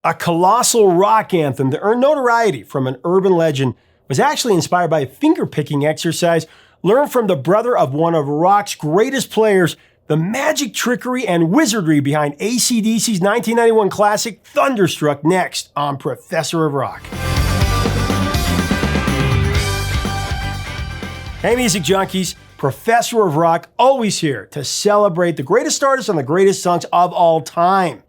A colossal rock anthem that earned notoriety from an urban legend was actually inspired by a finger-picking exercise learned from the brother of one of rock's greatest players, the magic, trickery, and wizardry behind ACDC's 1991 classic Thunderstruck, next on Professor of Rock. Hey music junkies, Professor of Rock always here to celebrate the greatest artists and the greatest songs of all time.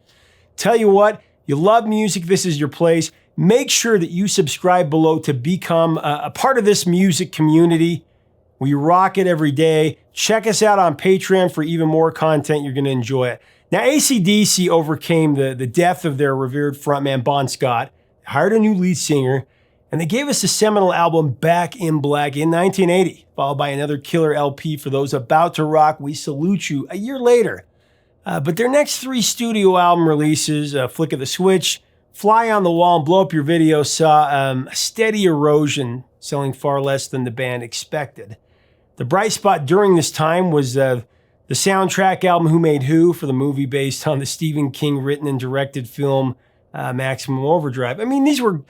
Tell you what, you love music, this is your place. Make sure that you subscribe below to become a part of this music community. We rock it every day. Check us out on Patron for even more content. You're going to enjoy it. Now, ACDC overcame the death of their revered frontman, Bon Scott, hired a new lead singer, and they gave us the seminal album Back in Black in 1980, followed by another killer LP for those about to rock. We salute you a year later. But their next 3 studio album releases, Flick of the Switch, Fly on the Wall, and Blow Up Your Video, saw a steady erosion, selling far less than the band expected. The bright spot during this time was the soundtrack album Who Made Who for the movie based on the Stephen King written and directed film Maximum Overdrive. I mean, these were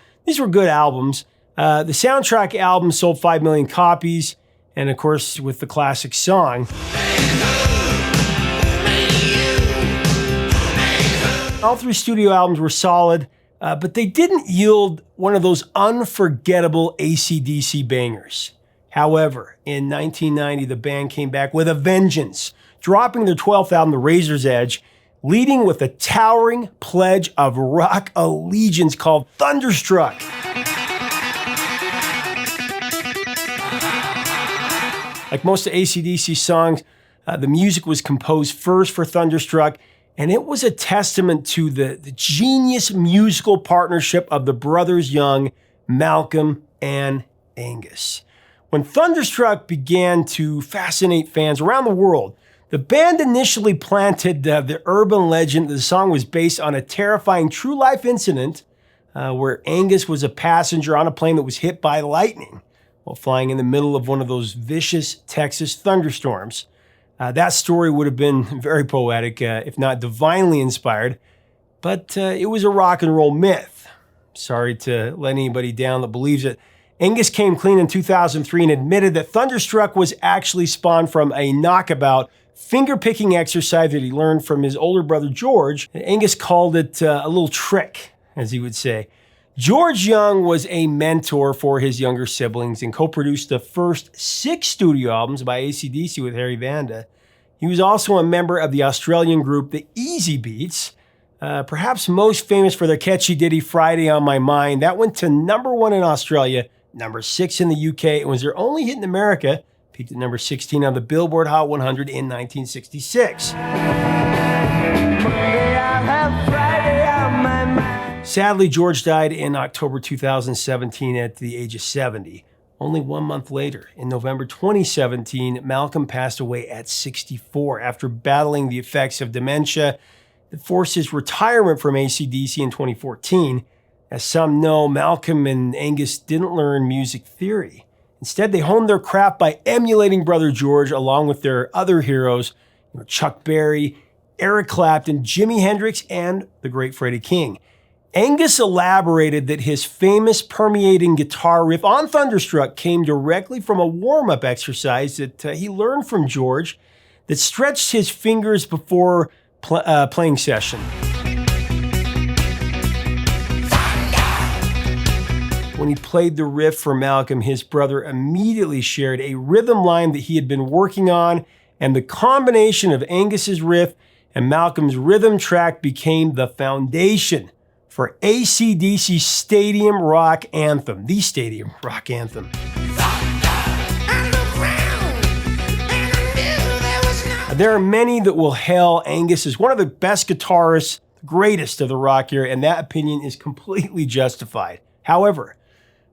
good albums. The soundtrack album sold 5 million copies, and of course, with the classic song. All 3 studio albums were solid, but they didn't yield one of those unforgettable ACDC bangers. However, in 1990, the band came back with a vengeance, dropping their 12th album, The Razor's Edge, leading with a towering pledge of rock allegiance called Thunderstruck. Like most of AC/DC's songs, the music was composed first for Thunderstruck, and it was a testament to the genius musical partnership of the brothers Young, Malcolm and Angus. When Thunderstruck began to fascinate fans around the world, the band initially planted the urban legend that the song was based on a terrifying true-life incident where Angus was a passenger on a plane that was hit by lightning while flying in the middle of one of those vicious Texas thunderstorms. That story would have been very poetic, if not divinely inspired, but it was a rock and roll myth. Sorry to let anybody down that believes it. Angus came clean in 2003 and admitted that Thunderstruck was actually spawned from a knockabout finger-picking exercise that he learned from his older brother George. Angus called it a little trick, as he would say. George Young was a mentor for his younger siblings and co-produced the first 6 studio albums by ACDC with Harry Vanda. He was also a member of the Australian group The Easy Beats, perhaps most famous for their catchy ditty Friday on My Mind. That went to #1 in Australia, #6 in the UK. It was their only hit in America. Peaked at number 16 on the Billboard Hot 100 in 1966. Sadly, George died in October 2017 at the age of 70. Only 1 month later, in November 2017, Malcolm passed away at 64 after battling the effects of dementia that forced his retirement from AC/DC in 2014. As some know, Malcolm and Angus didn't learn music theory. Instead, they honed their craft by emulating Brother George along with their other heroes, Chuck Berry, Eric Clapton, Jimi Hendrix, and the great Freddie King. Angus elaborated that his famous permeating guitar riff on Thunderstruck came directly from a warm-up exercise that he learned from George that stretched his fingers before playing session. When he played the riff for Malcolm, his brother immediately shared a rhythm line that he had been working on, and the combination of Angus's riff and Malcolm's rhythm track became the foundation for AC/DC's Stadium Rock Anthem, the Stadium Rock Anthem. There are many that will hail Angus as one of the best guitarists, the greatest of the rock era, and that opinion is completely justified. However,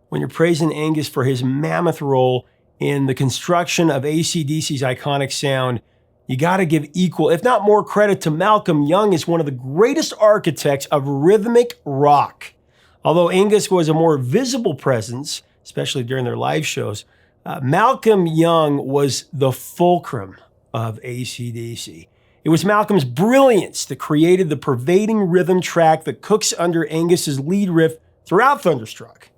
when you're praising Angus for his mammoth role in the construction of AC/DC's iconic sound, you gotta give equal, if not more, credit to Malcolm Young as one of the greatest architects of rhythmic rock. Although Angus was a more visible presence, especially during their live shows, Malcolm Young was the fulcrum of AC/DC. It was Malcolm's brilliance that created the pervading rhythm track that cooks under Angus's lead riff throughout Thunderstruck.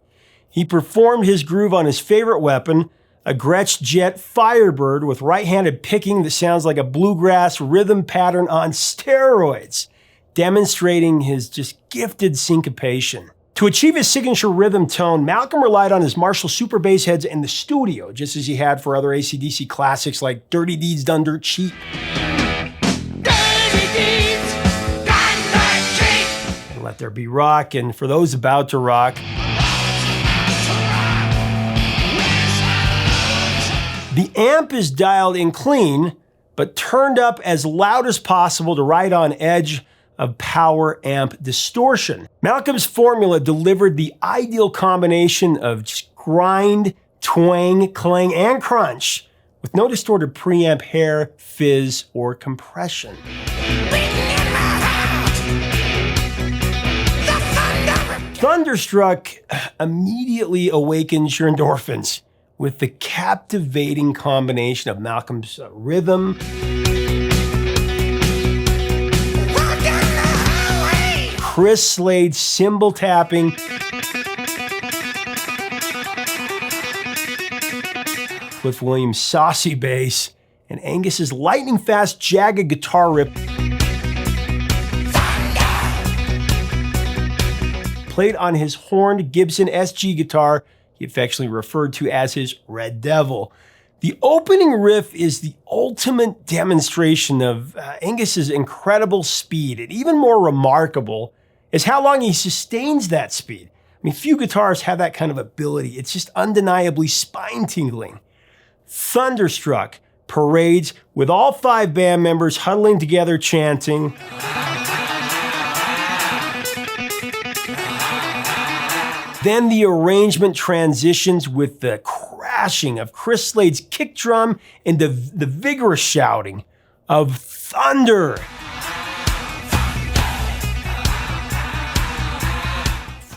He performed his groove on his favorite weapon, a Gretsch Jet Firebird with right-handed picking that sounds like a bluegrass rhythm pattern on steroids, demonstrating his just gifted syncopation. To achieve his signature rhythm tone, Malcolm relied on his Marshall Super Bass heads in the studio, just as he had for other ACDC classics like Dirty Deeds Done Dirt Cheap. Let There Be Rock, and For Those About to Rock. The amp is dialed in clean, but turned up as loud as possible to ride on edge of power amp distortion. Malcolm's formula delivered the ideal combination of just grind, twang, clang, and crunch, with no distorted preamp hair, fizz, or compression. Thunderstruck immediately awakens your endorphins with the captivating combination of Malcolm's rhythm, Chris Slade's cymbal tapping, Cliff Williams' saucy bass, and Angus's lightning-fast, jagged guitar rip, played on his horned Gibson SG guitar, he affectionately referred to as his Red Devil. The opening riff is the ultimate demonstration of Angus's incredible speed, and even more remarkable is how long he sustains that speed. I mean, few guitarists have that kind of ability. It's just undeniably spine-tingling. Thunderstruck parades with all 5 band members huddling together chanting, then the arrangement transitions with the crashing of Chris Slade's kick drum and the vigorous shouting of thunder.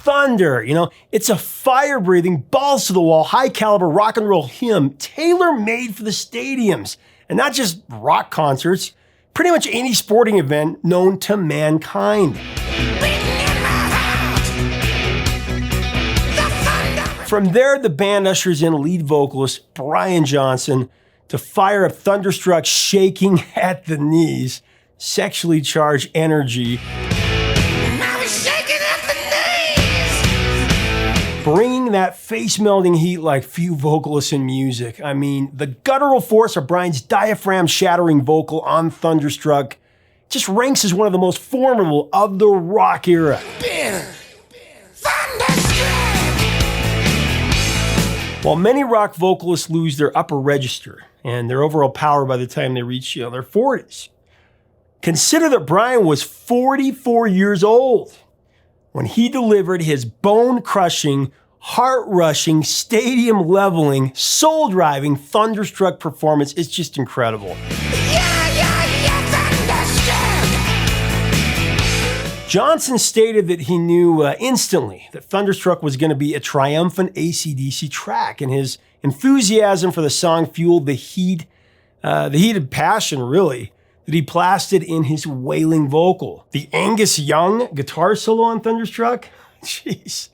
Thunder, it's a fire-breathing, balls-to-the-wall, high-caliber rock and roll hymn tailor-made for the stadiums, and not just rock concerts, pretty much any sporting event known to mankind. From there, the band ushers in lead vocalist Brian Johnson to fire up Thunderstruck's shaking at the knees, sexually charged energy, bringing that face-melting heat like few vocalists in music. I mean, the guttural force of Brian's diaphragm-shattering vocal on Thunderstruck just ranks as one of the most formidable of the rock era. While many rock vocalists lose their upper register and their overall power by the time they reach their 40s, consider that Brian was 44 years old when he delivered his bone-crushing, heart-rushing, stadium-leveling, soul-driving Thunderstruck performance. It's just incredible. Johnson stated that he knew instantly that Thunderstruck was going to be a triumphant AC/DC track, and his enthusiasm for the song fueled the heated passion, really, that he plastered in his wailing vocal. The Angus Young guitar solo on Thunderstruck, jeez.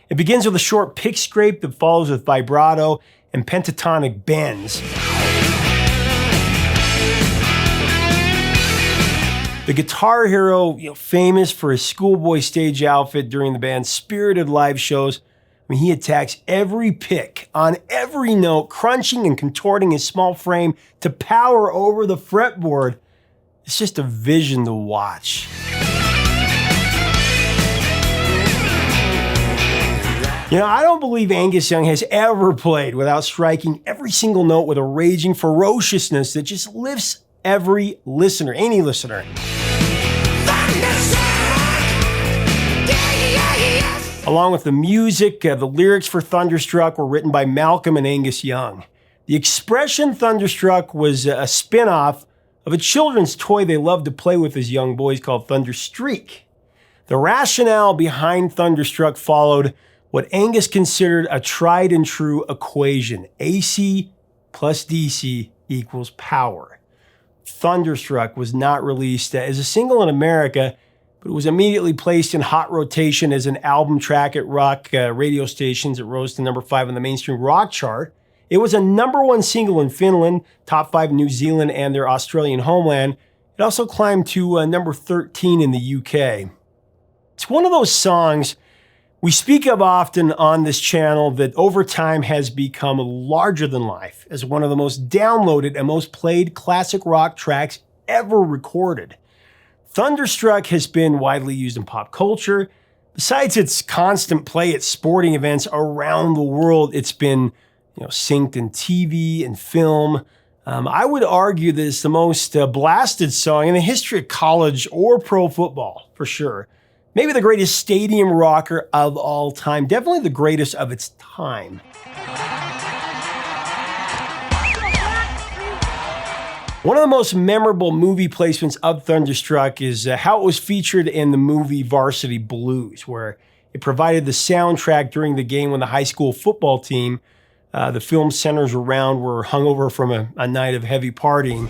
It begins with a short pick scrape that follows with vibrato and pentatonic bends. The guitar hero, famous for his schoolboy stage outfit during the band's spirited live shows, he attacks every pick on every note, crunching and contorting his small frame to power over the fretboard. It's just a vision to watch. I don't believe Angus Young has ever played without striking every single note with a raging ferociousness that just lifts every listener, any listener. Along with the music, the lyrics for Thunderstruck were written by Malcolm and Angus Young. The expression Thunderstruck was a spin-off of a children's toy they loved to play with as young boys called Thunderstreak. The rationale behind Thunderstruck followed what Angus considered a tried and true equation. AC plus DC equals power. Thunderstruck was not released as a single in America, but it was immediately placed in hot rotation as an album track at rock radio stations. It rose to number 5 on the mainstream rock chart. It was a number 1 single in Finland, top 5 in New Zealand and their Australian homeland. It also climbed to number 13 in the UK. It's one of those songs we speak of often on this channel that over time has become larger than life as one of the most downloaded and most played classic rock tracks ever recorded. Thunderstruck has been widely used in pop culture. Besides its constant play at sporting events around the world, it's been synced in TV and film. I would argue that it's the most blasted song in the history of college or pro football, for sure. Maybe the greatest stadium rocker of all time. Definitely the greatest of its time. One of the most memorable movie placements of Thunderstruck is how it was featured in the movie Varsity Blues, where it provided the soundtrack during the game when the high school football team, the film centers around, were hungover from a night of heavy partying.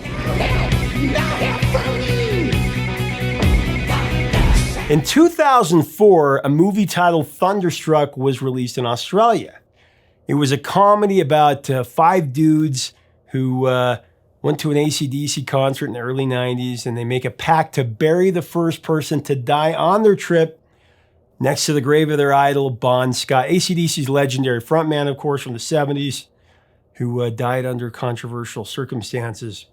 In 2004, a movie titled Thunderstruck was released in Australia. It was a comedy about 5 dudes who went to an ACDC concert in the early 90s, and they make a pact to bury the first person to die on their trip next to the grave of their idol, Bon Scott, ACDC's legendary frontman, of course, from the 70s, who died under controversial circumstances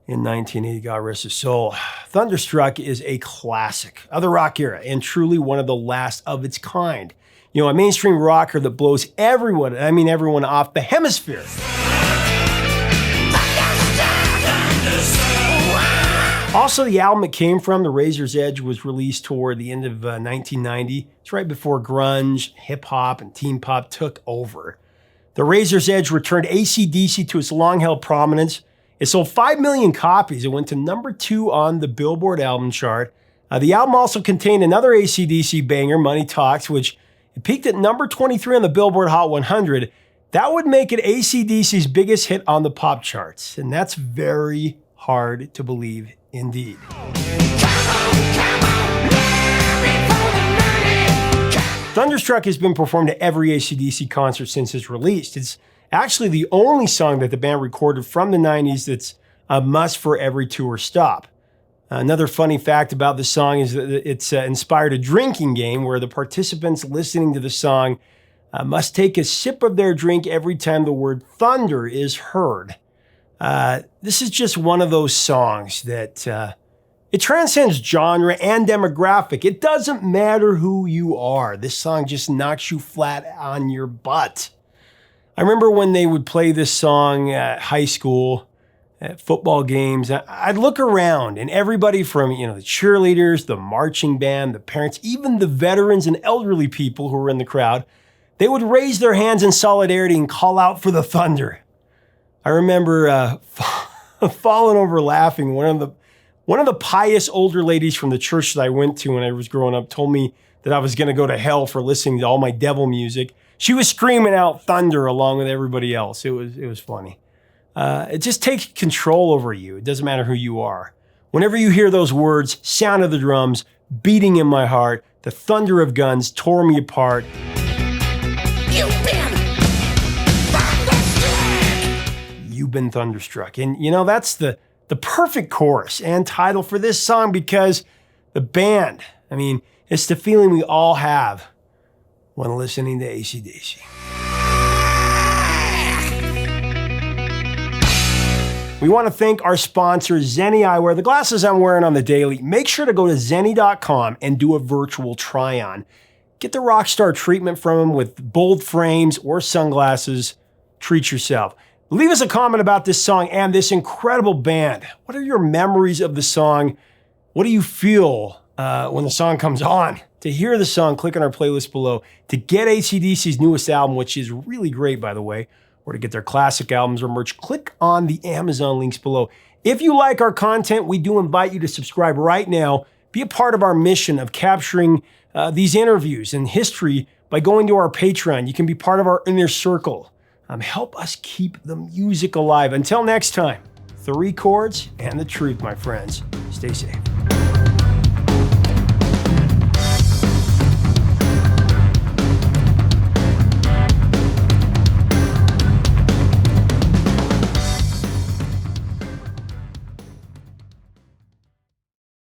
in 1980, God rest his soul. Thunderstruck is a classic of the rock era and truly one of the last of its kind. A mainstream rocker that blows everyone, I mean everyone, off the hemisphere. Also, the album it came from, The Razor's Edge, was released toward the end of 1990. It's right before grunge, hip-hop, and teen pop took over. The Razor's Edge returned ACDC to its long-held prominence. It sold 5 million copies. It went to number 2 on the Billboard album chart. The album also contained another ACDC banger, Money Talks, which it peaked at number 23 on the Billboard Hot 100. That would make it ACDC's biggest hit on the pop charts, and that's very hard to believe indeed. Thunderstruck has been performed at every AC/DC concert since its release. It's actually the only song that the band recorded from the 90s that's a must for every tour stop. Another funny fact about the song is that it's inspired a drinking game where the participants listening to the song must take a sip of their drink every time the word thunder is heard. This is just one of those songs that it transcends genre and demographic. It doesn't matter who you are. This song just knocks you flat on your butt. I remember when they would play this song at high school, at football games, I'd look around and everybody from, the cheerleaders, the marching band, the parents, even the veterans and elderly people who were in the crowd, they would raise their hands in solidarity and call out for the thunder. I remember falling over laughing. One of the pious older ladies from the church that I went to when I was growing up told me that I was going to go to hell for listening to all my devil music. She was screaming out thunder along with everybody else. It was funny. It just takes control over you. It doesn't matter who you are. Whenever you hear those words, sound of the drums, beating in my heart, the thunder of guns tore me apart. You've been thunderstruck. And that's the perfect chorus and title for this song because the band, it's the feeling we all have when listening to ACDC. We want to thank our sponsor, Zenni Eyewear. The glasses I'm wearing on the daily, make sure to go to zenni.com and do a virtual try-on. Get the rockstar treatment from them with bold frames or sunglasses. Treat yourself. Leave us a comment about this song and this incredible band. What are your memories of the song? What do you feel when the song comes on? To hear the song, click on our playlist below. To get AC/DC's newest album, which is really great, by the way, or to get their classic albums or merch, click on the Amazon links below. If you like our content, we do invite you to subscribe right now. Be a part of our mission of capturing these interviews and history by going to our Patron. You can be part of our inner circle. Help us keep the music alive. Until next time, 3 chords, and the truth, my friends. Stay safe.